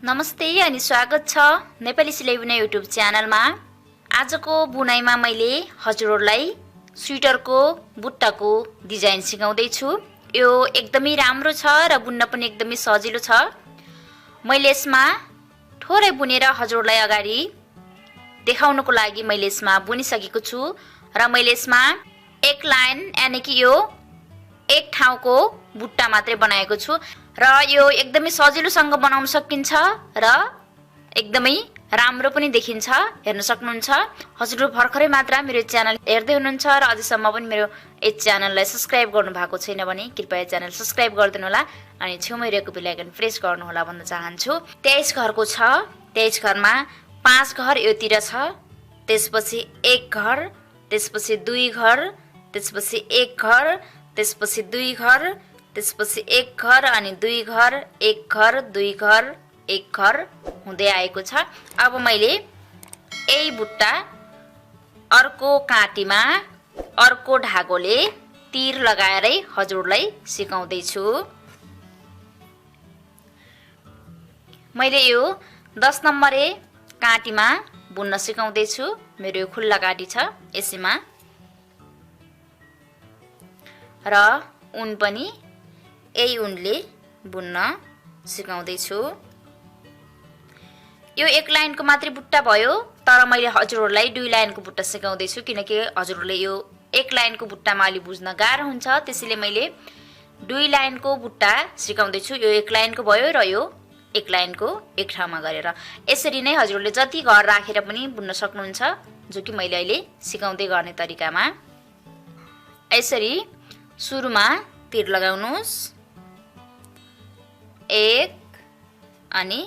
नमस्ते अनि स्वागत छ नेपाली सिलाई बुनाइ युट्युब च्यानलमा। आजको बुनाइमा मैले हजुरहरूलाई स्वेटरको बुट्टाको डिजाइन सिकाउँदै छु। यो एकदमै राम्रो छ र बुन्न पनि एकदमै सजिलो छ। मैले यसमा थोरै बुनेर हजुरहरूलाई अगाडि देखाउनको लागि मैले यसमा बुनिसकेको छु र मैले यसमा एक लाइन यानि कि यो एक ठाउँको बुट्टा मात्रै बनाएको छु र यो एकदमै सजिलोसँग बनाउन सकिन्छ र एकदमै राम्रो पनि देखिन्छ। हेर्न सक्नुहुन्छ। हजुरहरु भर्खरै मात्र मेरो च्यानल हेर्दै हुनुहुन्छ र अझैसम्म पनि मेरो यस च्यानललाई सब्स्क्राइब गर्नु भएको छैन भने कृपया च्यानल सब्स्क्राइब गरिदिनु होला अनि छेउमै रहेको बेल आइकन प्रेस गर्नु होला भन्न चाहन्छु। 23 घरको छ। 23 घरमा 5 घर योतिर छ, त्यसपछि 1 घर, त्यसपछि 2 घर, त्यसपछि 1 घर, त्यसपछि 2 घर, त्यसपछि 1 घर अनि 2 घर, 1 घर, 2 घर, 1 घर हुँदै आएको छ। अब मैले यही बुट्टा अर्को काटीमा अर्को धागोले तीर लगाएरै हजुरलाई सिकाउँदै छु। मैले यो 10 नम्बरे काटीमा बुन्न सिकाउँदै छु। मेरो यो खुल्ला काटी छ यसैमा र उन पनि यही उनले बुन्न सिकाउँदै छु। यो एक लाइनको मात्रै बुट्टा भयो, तर मैले हजुरहरूलाई 2 लाइनको बुट्टा सिकाउँदै छु किनकि हजुरहरूले यो एक लाइनको बुट्टामा अलि बुझ्न गाह्रो हुन्छ, त्यसैले मैले 2 लाइनको बुट्टा सिकाउँदै छु। यो एक लाइनको भयो र यो एक लाइनको एक ठाउँमा गरेर यसरी नै हजुरहरूले जति घर राखेर पनि बुन्न सक्नुहुन्छ, जो कि मैले अहिले सिकाउँदै गर्ने तरिकामा। यसरी सुरुमा तीर लगाउनुस्, 1 अनि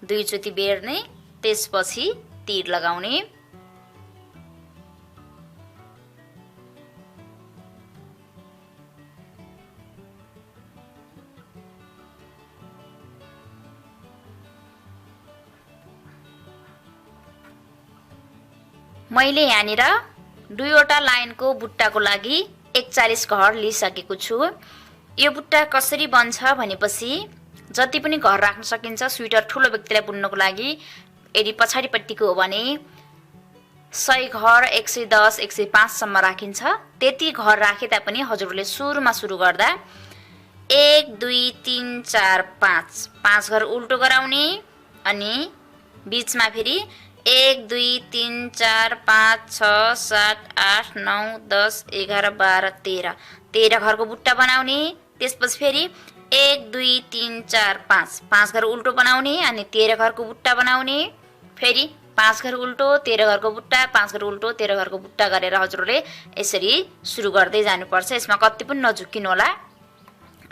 2 चोटी बेर्ने, त्यसपछि तीर लगाउने। मैले यहाँनिर 2 वटा लाइनको बुट्टाको लागि 41 घर लिइसकेको छु। यो बुट्टा कसरी बन्छ भनेपछि जति पनि घर राख्न सकिन्छ स्वेटर ठुलो व्यक्तिलाई बुन्नको लागि। यदि पछाडिपट्टिको हो भने 100 घर, 110, 105 सम्म राखिन्छ। त्यति घर राखे तापनि हजुरहरूले सुरुमा सुरु गर्दा 1 2 3 4 5 घर उल्टो गराउने अनि बीचमा फेरि 1 2 3 4 5 6 7 8 9 10 11 12 13 घरको बुट्टा बनाउने। त्यसपछि फेरि 1 2 3 4 5 घर उल्टो बनाउने अनि 13 घरको बुट्टा बनाउने। फेरि 5 घर उल्टो, 13 घरको बुट्टा, 5 घर उल्टो, 13 घरको बुट्टा गरेर हजुरहरूले यसरी सुरु गर्दै जानुपर्छ। यसमा कति पनि नझुक्किनु होला।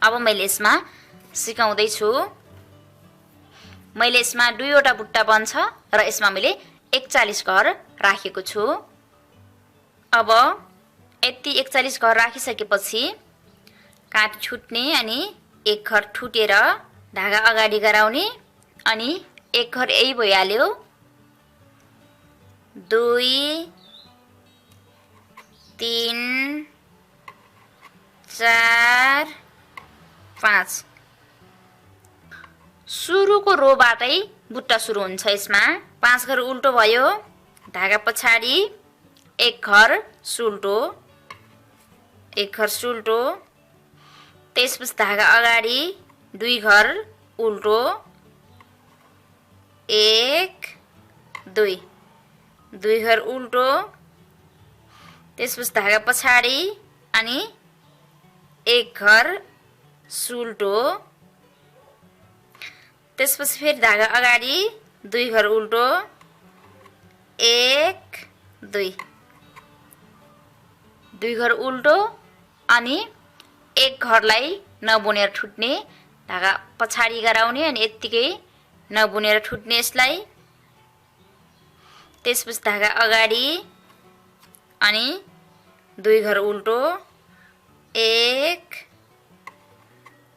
अब मैले यसमा सिकाउँदै छु। मैले यसमा 2 वटा बुट्टा बन्छ र यसमा मैले 41 घर राखेको छु। अब यति 41 घर राखिसकेपछि काटी छुट्ने अनि 1 घर ठुटेर धागा अगाडि गराउने अनि 1 घर यही भइहाल्यो। 2 3 4 5 सुरुको रोबाटै बुट्टा सुरु हुन्छ। यसमा 5 घर उल्टो भयो, धागा पछाडि 1 घर सुल्टो, 1 घर सुल्टो, त्यसपछि धागा अगाडि 2 घर उल्टो, 1 2 घर उल्टो, त्यसपछि धागा पछाडि अनि 1 घर सुल्टो, त्यसपछि फेरि धागा अगाडि 2 घर उल्टो, 1 2 घर उल्टो अनि 1 घरलाई नबुनेर ठुट्ने, धागा पछाडि गराउने अनि यत्तिकै नबुनेर ठुट्ने यसलाई। त्यसपछि धागा अगाडि अनि 2 घर उल्टो, 1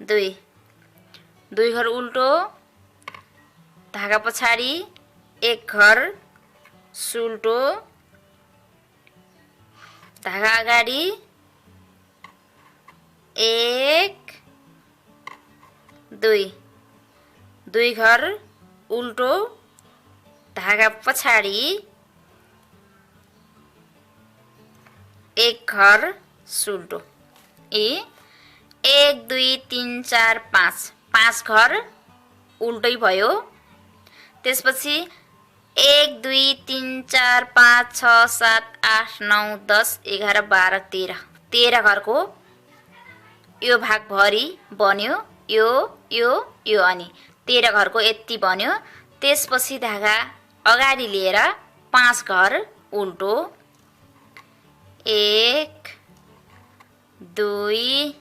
2 घर उल्टो, धागा पछाडि 1 घर सुल्टो, धागा अगाडि 1 2 घर उल्टो, धागा पछाडि एक घर सुल्टो। 1 2 3 4 5 5 घर उल्टै भयो। त्यसपछि 1 2 3 4 5 6 7 8 9 10 11 12 13 13 घरको यो भागभरि बन्यो। यो अनि 13 घरको यति बन्यो। त्यसपछि धागा अगाडि लिएर 5 घर उल्टो। 1 2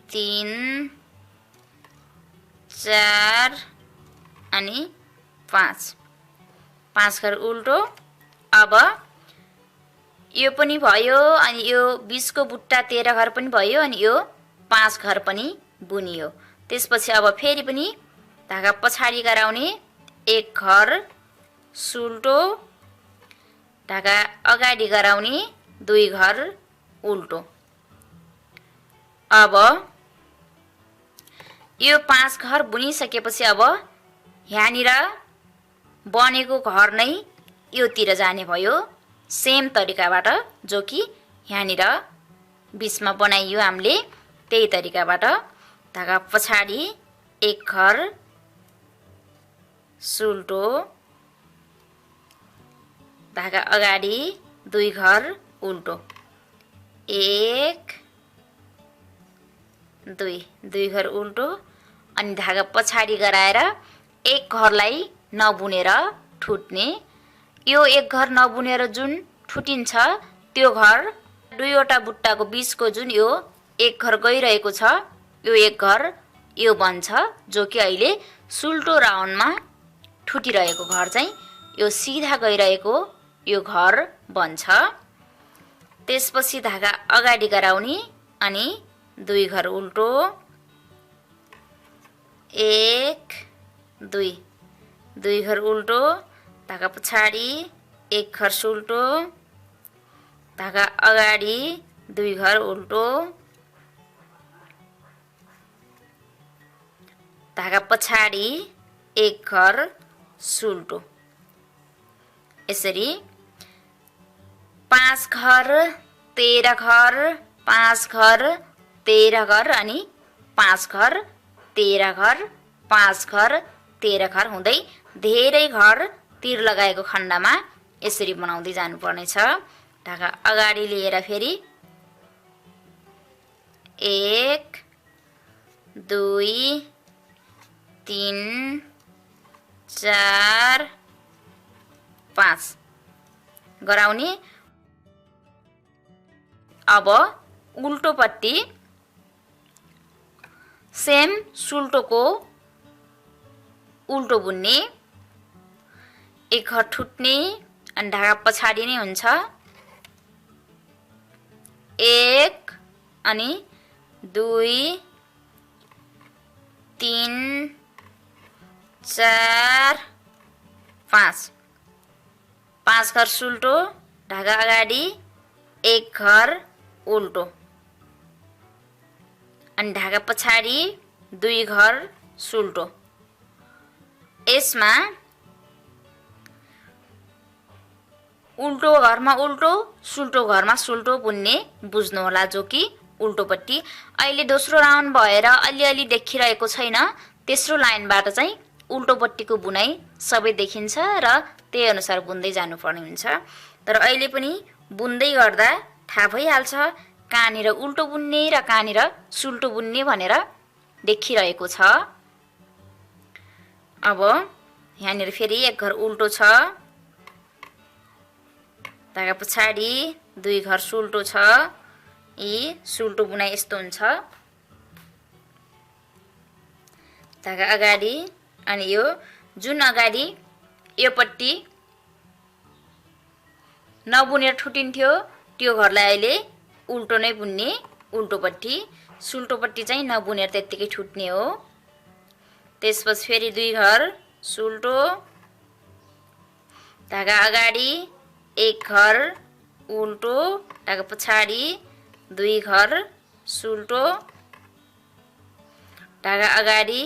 3 4 अनि 5 5 घर उल्टो। अब यो पनि भयो अनि यो 20 को बुट्टा 13 घर पनि भयो अनि यो 5 घर पनि बुनियो। त्यसपछि अब फेरि पनि धागा पछाडि गराउने, एक घर सुल्टो, धागा अगाडि गराउने, 2 घर उल्टो। अब यो 5 घर बुनिसकेपछि अब यहाँनिर बनेको घर नै योतिर जाने भयो, सेम तरिकाबाट, जो कि यहाँनिर बीचमा बनाइयो हामीले त्यही तरिकाबाट। धागा पछाडि एक घर सुल्टो, धागा अगाडि 2 घर उल्टो। 1 2 घर उल्टो अनि धागा पछाडि गराएर एक घरलाई नबुनेर ठुट्ने। यो एक घर नबुनेर जुन ठुटिन्छ त्यो घर 2 वटा बुट्टाको बीचको जुन यो एक घर गइरहेको छ, यो एक घर यो बन्छ, जो कि अहिले सुल्टो राउन्डमा ठुटिरहेको घर चाहिँ यो सिधा गइरहेको यो घर बन्छ। त्यसपछि धागा अगाडि गराउने अनि 2 घर उल्टो। 1 2 घर उल्टो, धागा पछाडि एक घर सुल्टो, धागा अगाडि 2 घर उल्टो, धागा पछाडि एक घर सुल्टो। यसरी 5 घर 13 घर 5 घर 13 घर अनि 5 घर 13 घर 5 घर 13 घर हुँदै धेरै घर तिर लगाएको खण्डमा यसरी बनाउँदै जानुपर्ने छ। धागा अगाडि लिएर फेरि 1 2 3 4 5 गराउने। अब उल्टोपट्टि सेम सुल्टोको उल्टो बुन्ने, एक घर ठुट्ने अनि धागा पछाडि नै हुन्छ। 1 अनि 2 3 4 5 5 घर सुल्टो, धागा अगाडि एक घर उल्टो अनि धागा पछाडि 2 घर सुल्टो। यसमा उल्टो घरमा उल्टो, सुल्टो घरमा सुल्टो बुन्ने बुझ्नु होला, जो कि उल्टोपट्टि। अहिले दोस्रो राउन्ड भएर अलिअलि देखिरहेको छैन, तेस्रो लाइनबाट चाहिँ उल्टोपट्टिको बुनाइ सबै देखिन्छ र त्यही अनुसार बुन्दै जानुपर्ने हुन्छ। तर अहिले पनि बुन्दै गर्दा थाहा भइहाल्छ कहाँनिर उल्टो बुन्ने र कहाँनिर सुल्टो बुन्ने भनेर देखिरहेको छ। अब यहाँनिर फेरि एक घर उल्टो छ, धागा पछाडि 2 घर सुल्टो छ। यी सुल्टो बुनाइ यस्तो हुन्छ। धागा अगाडि अनि यो जुन अगाडि योपट्टि नबुनेर ठुटिन्थ्यो त्यो घरलाई अहिले उल्टो नै बुन्ने, उल्टोपट्टि। सुल्टोपट्टि चाहिँ नबुनेर त्यत्तिकै ठुट्ने हो। त्यसपछि फेरि 2 घर सुल्टो, धागा अगाडि एक घर उल्टो, धागा पछाडि 2 घर सुल्टो, धागा अगाडि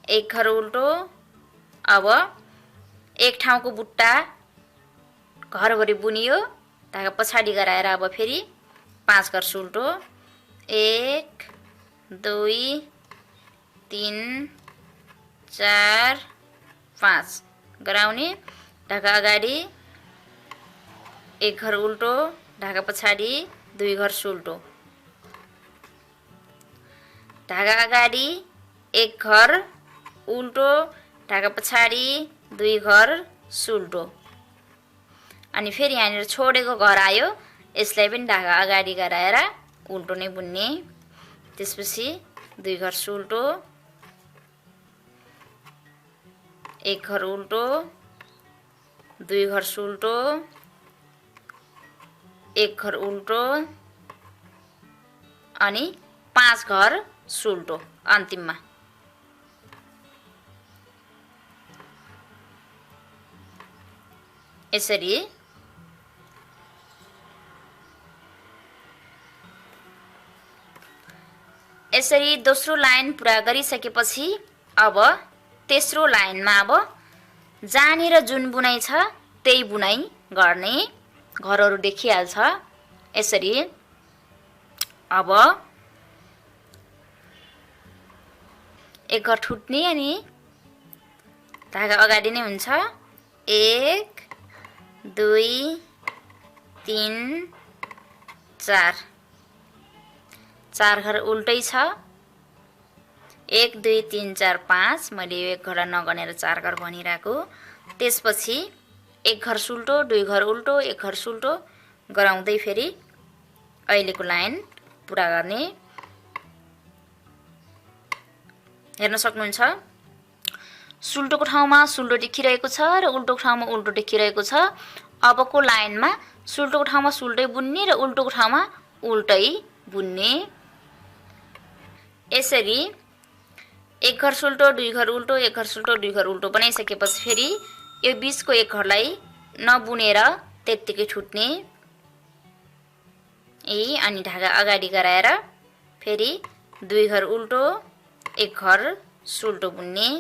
एक घर उल्टो, अब एक ठाउँको बुट्टा घरभरि बुनियो, धागा पछाडि गराएर अब फेरि 5 घर सुल्टो, 1 2 3 4 5 गराउने, धागा अगाडि 1 घर उल्टो, धागा पछाडि 2 घर सुल्टो, धागा अगाडि 1 घर उल्टो, धागा पछाडि 2 घर सुल्टो। अनि फेरि यहाँनिर छोडेको घर आयो, यसलाई पनि धागा अगाडि गराएर उल्टो नै बुन्ने। त्यसपछि 2 घर सुल्टो, 1 घर उल्टो, 2 घर सुल्टो, 1 घर उल्टो अनि 5 घर सुल्टो अन्तिममा। यसरी दोस्रो लाइन पुरा गरिसकेपछि अब तेस्रो लाइनमा अब जहाँनिर जुन बुनाइ छ त्यही बुनाइ गर्ने। घरहरू देखिहाल्छ। यसरी अब 1 घर ठुट्ने अनि धागा अगाडि नै हुन्छ। 1 2 3 4 4 घर उल्टै छ। 1 2 3 4 5 मैले यो 1 घर नगनेर 4 घर भनिरहेको। त्यसपछि 1 घर सुल्टो, 2 घर उल्टो, 1 घर सुल्टो गराउँदै फेरि अहिलेको लाइन पुरा गर्ने। हेर्न सक्नुहुन्छ सुल्टोको ठाउँमा सुल्टो देखिरहेको छ र उल्टोको ठाउँमा उल्टो देखिरहेको छ। अबको लाइनमा सुल्टोको ठाउँमा सुल्टै बुन्ने र उल्टोको ठाउँमा उल्टै बुन्ने। यसरी 1 घर सुल्टो, 2 घर उल्टो, 1 घर सुल्टो, 2 घर उल्टो बनाइसकेपछि फेरि यो बीचको 1 घरलाई नबुनेर त्यत्तिकै ठुट्ने। अनि धागा अगाडि गराएर फेरि 2 घर उल्टो, 1 घर सुल्टो बुन्ने।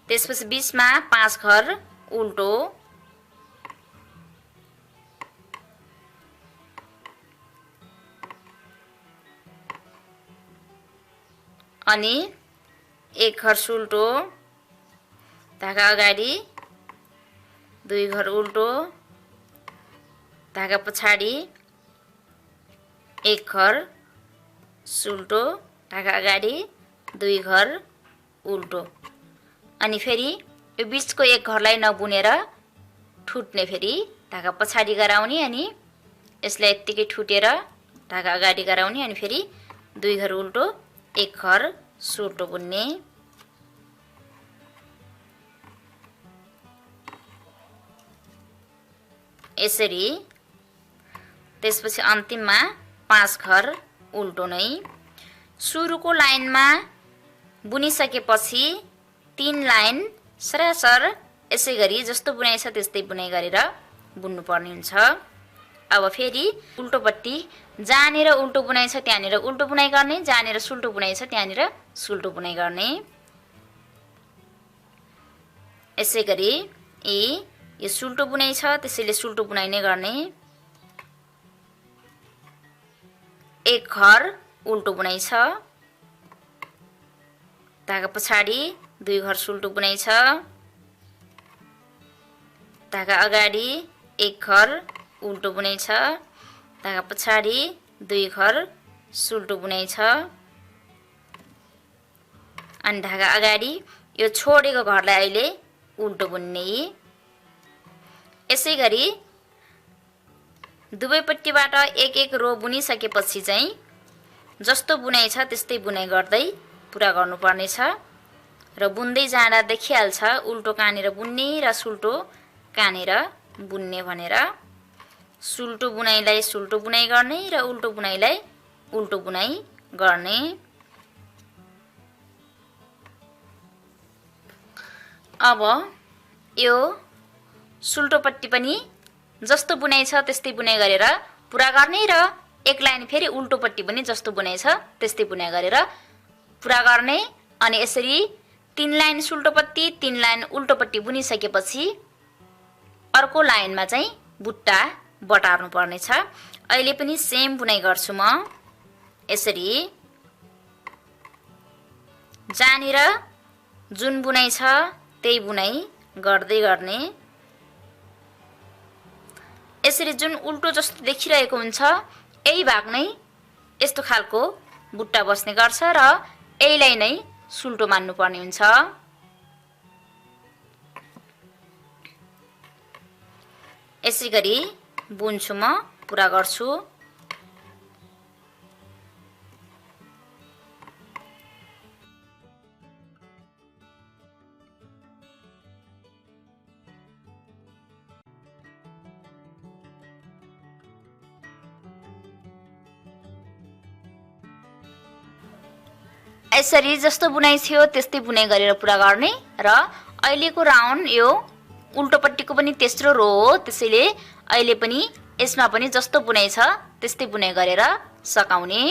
त्यसपछि बीचमा 5 घर उल्टो, अनि 1 घर सुल्टो, धागा अगाडि 2 घर उल्टो, धागा पछाडि 1 घर सुल्टो, धागा अगाडि 2 घर उल्टो। अनि फेरि यो बीचको 1 घरलाई नबुनेर ठुट्ने। फेरि धागा पछाडि गराउने अनि यसलाई यत्तिकै ठुटेर धागा अगाडि गराउने अनि फेरि 2 घर उल्टो, 1 घर सुल्टो बुन्ने। यसरी त्यसपछि अन्तिममा 5 घर उल्टो नै। सुरुको लाइनमा बुनिसकेपछि 3 लाइन सरासर यसै गरी जस्तो बुनाइ छ त्यस्तै बुनाइ गरेर बुन्नुपर्ने हुन्छ। अब फेरि उल्टोपट्टि जहाँनिर उल्टो बुनाइ छ त्यहाँनिर उल्टो बुनाइ गर्ने, जहाँनिर सुल्टो बुनाइ छ त्यहाँनिर सुल्टो बुनाइ गर्ने। यसै गरी यो सुल्टो बुनाइ छ त्यसैले सुल्टो बुनाइ नै गर्ने। 1 घर उल्टो बुनाइ छ, धागा पछाडि 2 घर सुल्टो बुनाइ छ, धागा अगाडि 1 घर उल्टो बुनाइ छ, धागा पछाडि 2 घर सुल्टो बुनाइ छ, अनि धागा अगाडि यो छोडेको घरलाई अहिले उल्टो बुन्ने। यसै गरी दुवैपट्टिबाट 1-1 रो बुनिसकेपछि चाहिँ जस्तो बुनाइ छ त्यस्तै बुनाइ गर्दै पुरा गर्नुपर्ने छ र बुन्दै जाँदा देखिहाल्छ उल्टो कहाँनिर बुन्ने र सुल्टो कहाँनिर बुन्ने भनेर। सुल्टो बुनाइलाई सुल्टो बुनाइ गर्ने र उल्टो बुनाइलाई उल्टो बुनाइ गर्ने। अब यो सुल्टोपट्टि पनि जस्तो बुनाइ छ त्यस्तै बुनाइ गरेर पुरा गर्ने र एक लाइन फेरि उल्टोपट्टि पनि जस्तो बुनाइ छ त्यस्तै बुनाइ गरेर पुरा गर्ने। अनि यसरी 3 लाइन सुल्टोपट्टि 3 लाइन उल्टोपट्टि बुनिसकेपछि अर्को लाइनमा चाहिँ बुट्टा बटार्नु पर्ने छ। अहिले पनि सेम बुनाइ गर्छु म। यसरी जहाँनिर जुन बुनाइ छ त्यही बुनाइ गर्दै गर्ने। यसरी जुन उल्टो जस्तो देखिरहेको हुन्छ यही भाग नै यस्तो खालको बुट्टा बस्ने गर्छ र यहीलाई नै सुल्टो मान्नु पर्ने हुन्छ। यसै गरी बुन्छु म, पुरा गर्छु। यसरी जस्तो बुनाइ थियो त्यस्तै बुनाइ गरेर पुरा गर्ने र अहिलेको राउन्ड यो उल्टोपट्टिको पनि तेस्रो रो हो, त्यसैले अहिले पनि यसमा पनि जस्तो बुनाइ छ त्यस्तै बुनाइ गरेर सकाउने।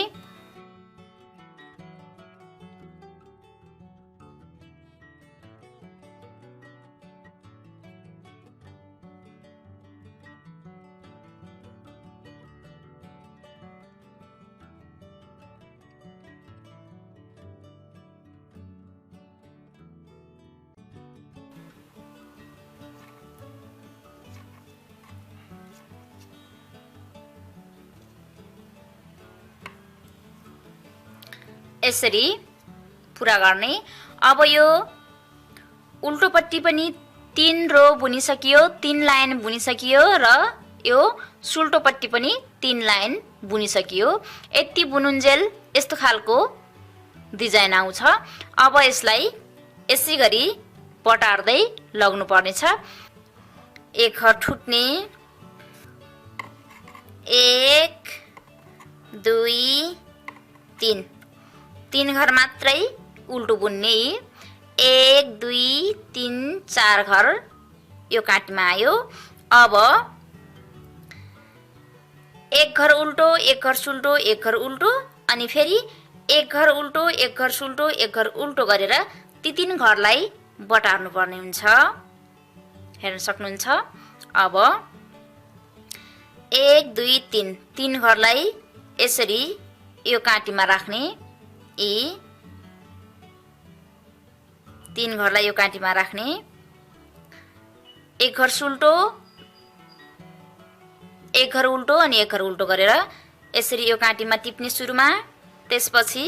यसरी पुरा गर्ने। अब यो उल्टोपट्टि पनि 3 रो बुनिसकियो, 3 लाइन बुनिसकियो र यो सुल्टोपट्टि पनि 3 लाइन बुनिसकियो। यति बुनुन्जेल यस्तो खालको डिजाइन आउँछ। अब यसलाई यसै गरी बटार्दै लग्नु पर्नेछ। एक घर ठुट्ने, 1 2 3 3 घर मात्रै उल्टो बुन्ने। 1 2 3 4 घर यो काटीमा आयो। अब एक घर उल्टो, एक घर सुल्टो, एक घर उल्टो, अनि फेरि एक घर उल्टो, एक घर सुल्टो, एक घर उल्टो गरेर ती 3 घरलाई बटार्नु पर्ने हुन्छ। हेर्न सक्नुहुन्छ। अब 1 2 3 3 घरलाई यसरी यो काटीमा राख्ने। यी 3 घरलाई यो काटीमा राख्ने। एक घर सुल्टो, एक घर उल्टो अनि एक घर उल्टो गरेर यसरी यो काटीमा टिप्ने सुरुमा। त्यसपछि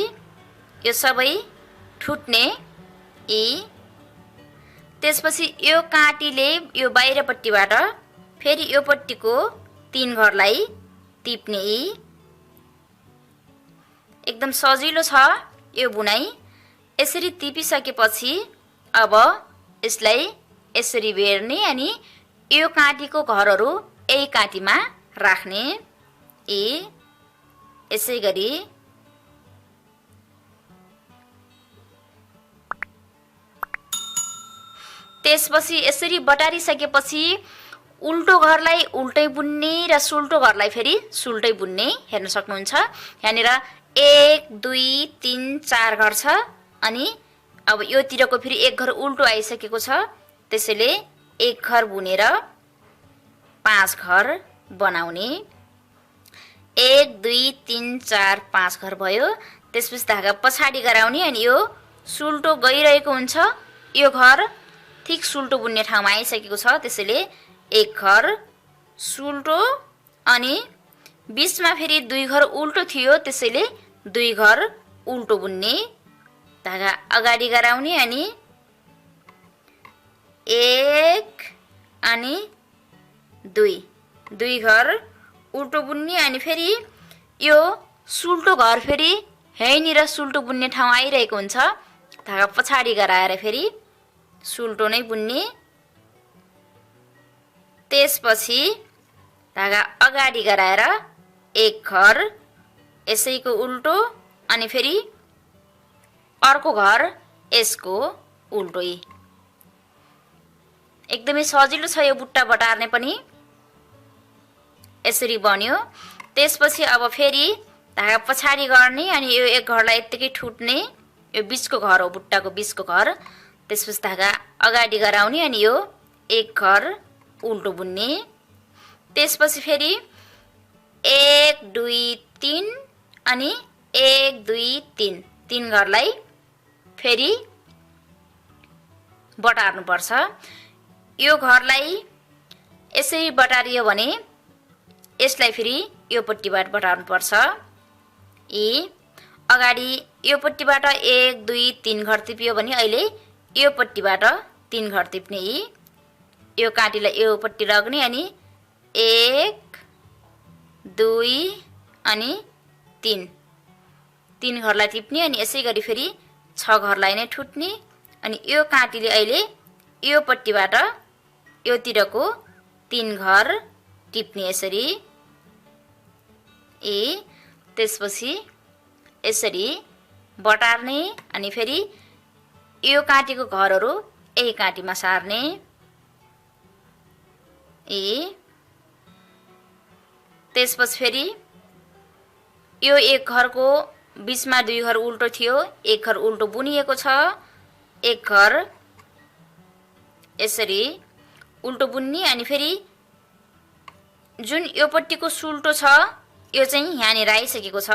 यो सबै ठुट्ने। यी त्यसपछि यो काटीले यो बाहिरपट्टिबाट फेरि यो पट्टिको 3 घरलाई टिप्ने। एकदम सजिलो छ यो बुनाइ। यसरी टिपिसकेपछि अब यसलाई यसरी बेर्ने अनि यो काटीको घरहरू यही काटीमा राख्ने। यसै गरी त्यसपछि यसरी बटारिसकेपछि उल्टो घरलाई उल्टै बुन्ने र सुल्टो घरलाई फेरि सुल्टै बुन्ने। हेर्न सक्नुहुन्छ। यहाँनिर 1 2 3 4 घर छ अनि अब योतिरको फेरि एक घर उल्टो आइसकेको छ, त्यसैले एक घर बुनेर 5 घर बनाउने। 1 2 3 4 5 घर भयो। त्यसपछि धागा पछाडि गराउने अनि यो सुल्टो गइरहेको हुन्छ। यो घर ठिक सुल्टो बुन्ने ठाउँमा आइसकेको छ, त्यसैले एक घर सुल्टो अनि बीचमा फेरि 2 घर उल्टो थियो, त्यसैले 2 घर उल्टो बुन्ने। धागा अगाडि गराउने अनि 1 अनि 2 घर उल्टो बुन्ने अनि फेरि यो सुल्टो घर फेरि यहीँनिर सुल्टो बुन्ने ठाउँ आइरहेको हुन्छ। धागा पछाडि गराएर फेरि सुल्टो नै बुन्ने। त्यसपछि धागा अगाडि गराएर एक घर यसैको उल्टो अनि फेरि अर्को घर यसको उल्टो। एकदमै सजिलो छ यो बुट्टा बटार्ने पनि। यसरी बन्यो। त्यसपछि अब फेरि धागा पछाडि गर्ने अनि यो एक घरलाई यत्तिकै ठुट्ने, यो बीचको घर हो बुट्टाको बीचको घर। त्यसपछि धागा अगाडि गराउने अनि यो एक घर उल्टो बुन्ने। त्यसपछि फेरि 1 2 3 अनि 1 2 3 तीन घरलाई फेरि बटार्नु पर्छ। यो घरलाई यसरी बटारियो भने यसलाई फेरि यो पट्टिबाट बटार्नु पर्छ। अगाडि यो पट्टिबाट 1 2 3 घर टिप्यो भने अहिले यो पट्टिबाट 3 घर टिप्ने। यो काँटीलाई यो पट्टि लग्ने अनि 1 2 अनि 3 घरलाई टिप्ने अनि यसै गरी फेरि 6 घरलाई नै ठुट्ने अनि यो काँटीले अहिले यो पट्टिबाट योतिरको 3 घर टिप्ने यसरी। त्यसपछि यसरी बटार्ने अनि फेरि यो काँटीको घरहरू यही काँटीमा सार्ने। त्यसपछि फेरि यो एक घरको बीचमा 2 घर उल्टो थियो, एक घर उल्टो बुनिएको छ। एक घर यसरी उल्टो बुन्ने अनि फेरि जुन यो पट्टिको सुल्टो छ यो चाहिँ यहाँनिर आइसकेको छ।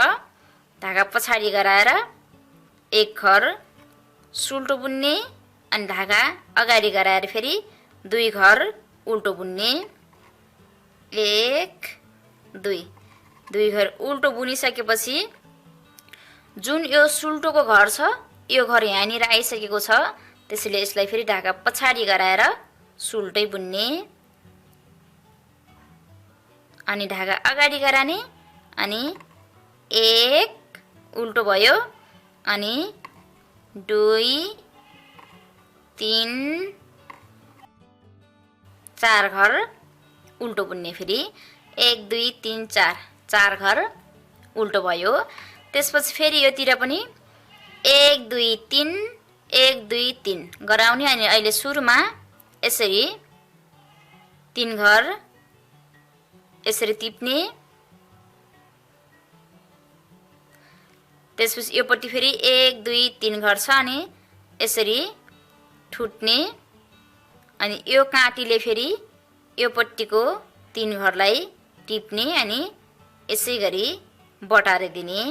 धागा पछाडि गराएर एक घर सुल्टो बुन्ने अनि धागा अगाडि गराएर फेरि 2 घर उल्टो बुन्ने। 1 2 घर उल्टो बुनिसकेपछि जुन यो सुल्टोको घर छ यो घर यहाँनिर आइसकेको छ। त्यसैले यसलाई फेरि धागा पछाडि गराएर सुल्टै बुन्ने अनि धागा अगाडि गराने अनि 1 उल्टो भयो अनि 2 3 4 घर उल्टो बुन्ने। फेरि 1 2 3 4 घर उल्टो भयो। त्यसपछि फेरि योतिर पनि 1 2 3 1 2 3 गराउने अनि अहिले सुरुमा यसरी 3 घर यसरी टिप्ने। त्यसपछि यो पट्टि फेरि 1 2 3 घर छ अनि यसरी ठुट्ने अनि यो काँटीले फेरि यो पट्टिको 3 घरलाई टिप्ने अनि यसै गरी बटारिदिने।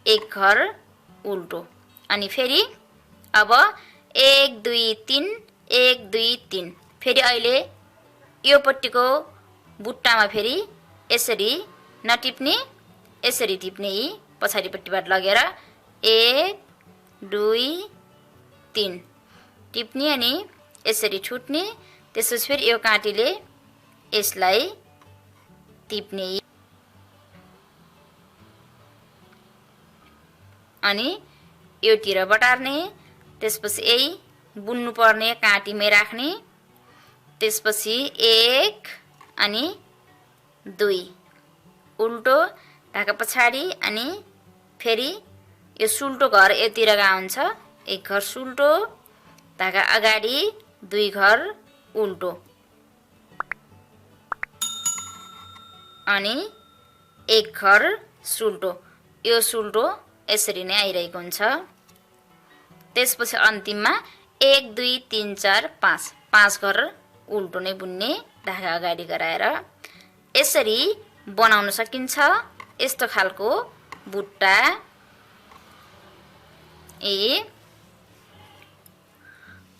एक घर उल्टो अनि फेरि अब 1 2 3 1 2 3 फेरि अहिले यो पट्टिको बुट्टामा फेरि यसरी नटिप्ने यसरी टिप्ने पछाडिपट्टिबाट लगेर 1 2 3 टिप्ने अनि यसरी छुट्ने। त्यसपछि फेरि यो काँटीले यसलाई टिप्ने अनि योतिर बटार्ने। त्यसपछि यही बुन्नु पर्ने काँटीमै राख्ने। त्यसपछि 1 अनि 2 उल्टो धागा पछाडि अनि फेरि यो सुल्टो घर यतिर हुन्छ। एक घर सुल्टो धागा अगाडि 2 घर उल्टो अनि एक घर सुल्टो। यो सुल्टो यसरी नै आइरहेको हुन्छ। त्यसपछि अन्तिममा 1 2 3 4 5 घर उल्टो नै बुन्ने धागा अगाडि गराएर। यसरी बनाउन सकिन्छ यस्तो खालको बुट्टा।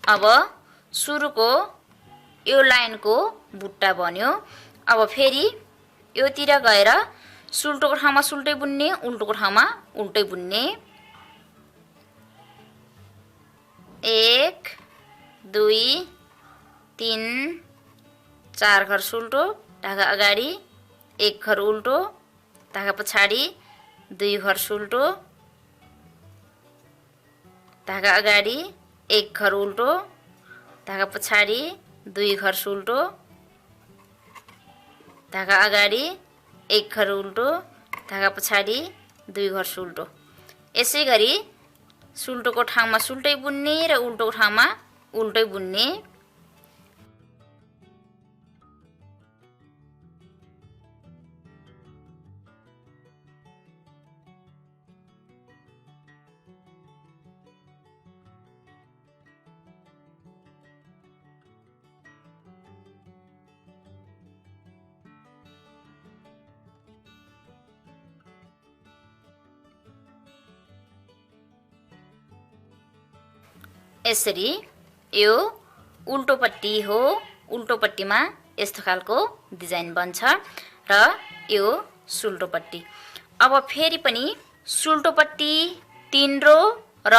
अब सुरुको यो लाइनको बुट्टा बन्यो। अब फेरि योतिर गएर सुल्टोको ठाउँमा सुल्टै बुन्ने, उल्टोको ठाउँमा उल्टै बुन्ने। 1 2 3 4 घर सुल्टो, ढाका अगाडि, 1 घर उल्टो, ढाका पछाडि, 2 घर सुल्टो, ढाका अगाडि, 1 घर उल्टो, ढाका पछाडि, 2 घर सुल्टो, ढाका अगाडि, 1 घर उल्टो, ढाका पछाडि, 2 घर सुल्टो। यसै गरी सुल्टोको ठाउँमा सुल्टै बुन्ने र उल्टोको ठाउँमा उल्टै बुन्ने। यसरी यो उल्टोपट्टि हो। उल्टोपट्टिमा यस्तो खालको डिजाइन बन्छ र यो सुल्टोपट्टि। अब फेरि पनि सुल्टोपट्टि 3 रो र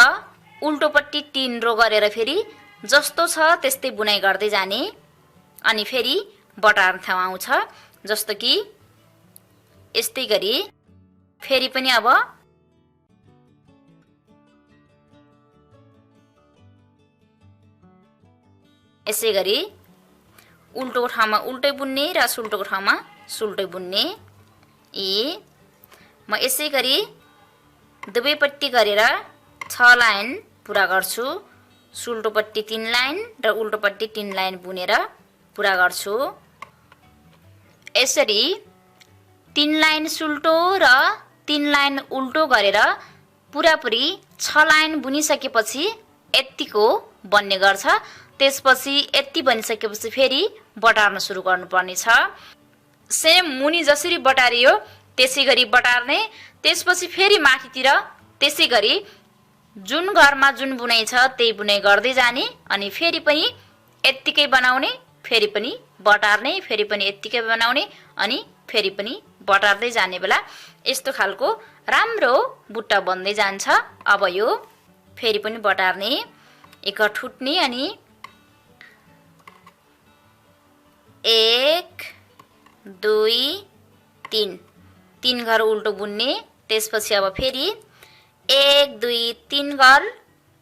उल्टोपट्टि 3 रो गरेर फेरि जस्तो छ त्यस्तै बुनाइ गर्दै जाने। अनि फेरि बटार्न ठाउँ आउँछ, जस्तो कि यस्तै गरी फेरि पनि अब यसै गरी उल्टोको ठाउँमा उल्टै बुन्ने र सुल्टोको ठाउँमा सुल्टै बुन्ने। म यसै गरी दुवैपट्टि गरेर 6 लाइन पुरा गर्छु। सुल्टोपट्टि 3 लाइन र उल्टोपट्टि 3 लाइन बुनेर पुरा गर्छु। यसरी 3 लाइन सुल्टो र 3 लाइन उल्टो गरेर पुरापुरी 6 लाइन बुनिसकेपछि यतिको बन्ने गर्छ। त्यसपछि यति बनिसकेपछि फेरि बटार्न सुरु गर्नुपर्ने छ। सेम मुनि जसरी बटारियो त्यसै गरी बटार्ने। त्यसपछि फेरि माथितिर त्यसै गरी जुन घरमा जुन बुनाइ छ त्यही बुनाइ गर्दै जाने। अनि फेरि पनि यतिकै बनाउने, फेरि पनि बटार्ने, फेरि पनि यतिकै बनाउने, अनि फेरि पनि बटार्दै जाने बेला यस्तो खालको राम्रो बुट्टा बन्दै जान्छ। अब यो फेरि पनि बटार्ने, एक ठुट्ने, अनि 1 2 3 घर उल्टो बुन्ने। त्यसपछि अब फेरि 1 2 3 घर,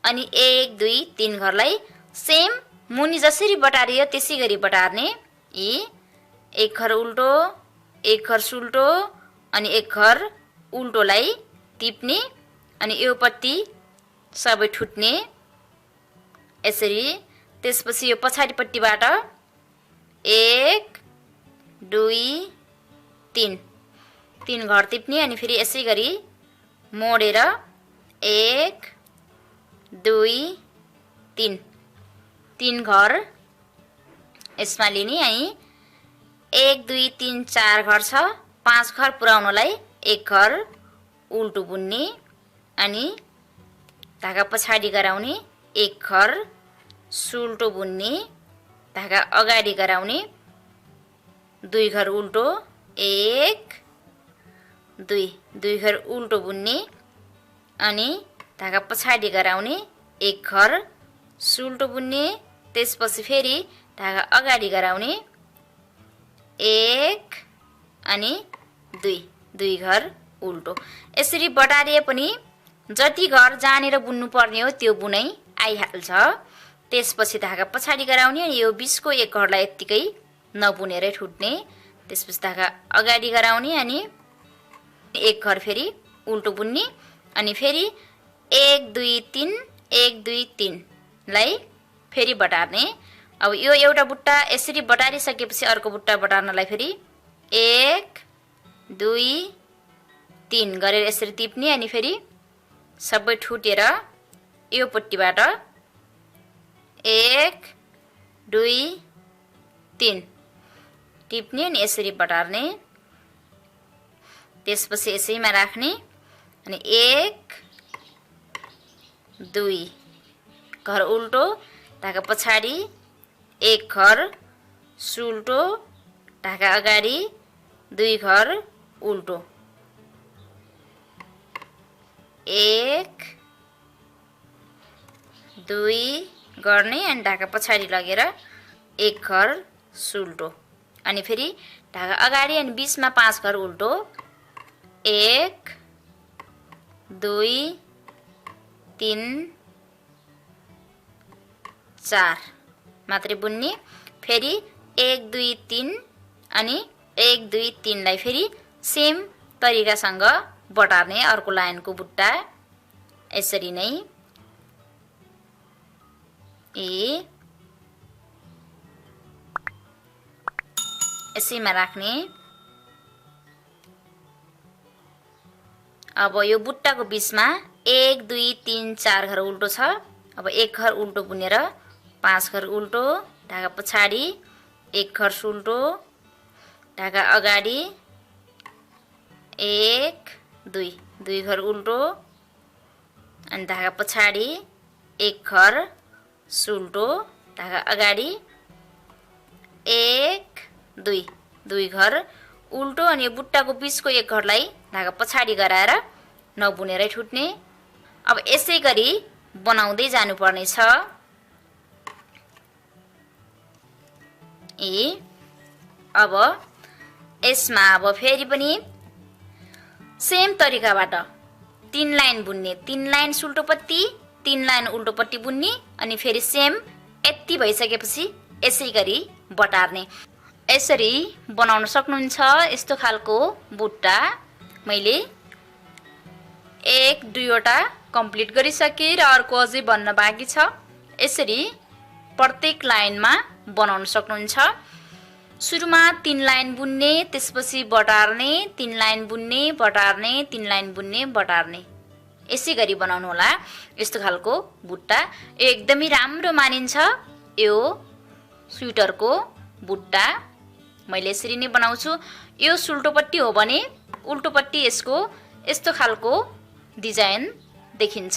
अनि 1 2 3 घरलाई सेम मुनि जसरी बटारियो त्यसै गरी बटार्ने। 1 घर उल्टो, 1 घर सुल्टो, अनि 1 घर उल्टोलाई टिप्ने, अनि योपट्टि सबै ठुट्ने। यसरी त्यसपछि यो पछाडिपट्टिबाट 1 2 3 घर टिप्ने, अनि फेरि यसै गरी मोडेर 1 2 3 घर यसमा लिने। अनि 1 2 3 4 घर छ, 5 घर पुर्याउनलाई 1 घर उल्टो बुन्ने, अनि धागा पछाडि गराउने, 1 घर सुल्टो बुन्ने, धागा अगाडि गराउने, 2 घर उल्टो, 1 2 घर उल्टो बुन्ने, अनि धागा पछाडि गराउने, 1 घर सुल्टो बुन्ने। त्यसपछि फेरि धागा अगाडि गराउने, 1 अनि 2 घर उल्टो। यसरी बटारिए पनि जति घर जानेर बुन्नु पर्ने हो त्यो बुनाइ आइहाल्छ। त्यसपछि धागा पछाडि गराउने, अनि यो बिचको 1 घरलाई यत्तिकै नबुनेरै ठुट्ने। त्यसपछि धागा अगाडि गराउने, अनि 1 घर फेरि उल्टो बुन्ने, अनि फेरि 1 2 3 1 2 3 लाई फेरि बटार्ने। अब यो एउटा बुट्टा यसरी बटारिसकेपछि अर्को बुट्टा बटार्नलाई फेरि 1 2 3 गरेर यसरी टिप्ने, अनि फेरि सबै ठुटेर यो पट्टिबाट 1 2 3 टिप्ने, अनि यसरी बटार्ने। त्यसपछि यसैमा राख्ने, अनि 1 2 घर उल्टो, धागा पछाडि, 1 घर सुल्टो, धागा अगाडि, 2 घर उल्टो, 1 2 गर्ने अनि ढाका पछाडि लगेर एक घर सुल्टो अनि फेरि ढाका अगाडि अनि बीचमा 5 घर उल्टो 1 2 3 4 मात्रै बुन्ने फेरि 1 2 3 अनि 1 2 3 लाई फेरि सेम तरिकासँग बटार्ने अर्को लाइनको बुट्टा यसरी नै यसैमा राख्ने। अब यो बुट्टाको बीचमा 1 2 3 4 घर उल्टो छ। अब एक घर उल्टो बुनेर 5 घर उल्टो ढाका पछाडि एक घर सुल्टो ढाका अगाडि 1 2 घर उल्टो अनि ढाका पछाडि एक घर सुल्टो ढाका अगाडि 1 2 घर उल्टो अनि यो बुट्टाको बीचको एक घरलाई ढाका पछाडि गराएर नबुनेरै ठुट्ने। अब यसै गरी बनाउँदै जानुपर्ने छ। अब यसमा अब फेरि पनि सेम तरिकाबाट 3 लाइन बुन्ने 3 लाइन सुल्टोपट्टि 3 लाइन उल्टोपट्टि बुन्ने अनि फेरि सेम यति भइसकेपछि यसै गरी बटार्ने। यसरी बनाउन सक्नुहुन्छ। यस्तो खालको बुट्टा मैले 1 2 वटा कम्प्लिट गरिसके र अर्को अझै बन्न बाँकी छ। यसरी प्रत्येक लाइनमा बनाउन सक्नुहुन्छ। सुरुमा 3 लाइन बुन्ने त्यसपछि बटार्ने 3 लाइन बुन्ने बटार्ने 3 लाइन बुन्ने बटार्ने यसै गरी बनाउनु होला। यस्तो खालको बुट्टा एकदमै राम्रो मानिन्छ। यो स्वेटरको बुट्टा मैले यसरी नै बनाउँछु। यो सुल्टोपट्टि हो भने उल्टोपट्टि यसको यस्तो खालको डिजाइन देखिन्छ।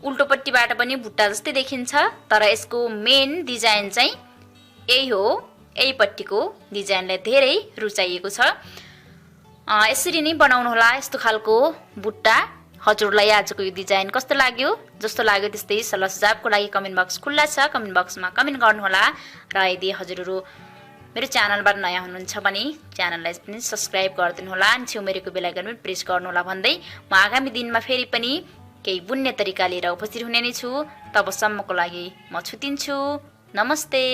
उल्टोपट्टिबाट पनि बुट्टा जस्तै देखिन्छ तर यसको मेन डिजाइन चाहिँ यही हो। यही पट्टिको डिजाइनलाई धेरै रुचाइएको छ। यसरी नै बनाउनु होला यस्तो खालको बुट्टा। हजुरलाई आजको यो डिजाइन कस्तो लाग्यो? जस्तो लाग्यो त्यस्तै सल्लाह सुझावको लागि कमेन्ट बक्स खुल्ला छ। कमेन्ट बक्समा कमेन्ट गर्नुहोला र यदि हजुरहरू मेरो च्यानलबाट नयाँ हुनुहुन्छ भने च्यानललाई पनि सब्स्क्राइब गरिदिनु होला अनि छेउमेरेको बेल आइकन पनि प्रेस गर्नु होला भन्दै म आगामी दिनमा फेरि पनि केही बुन्ने तरिका लिएर उपस्थित हुने नै छु। तबसम्मको लागि म छुटिन्छु। नमस्ते।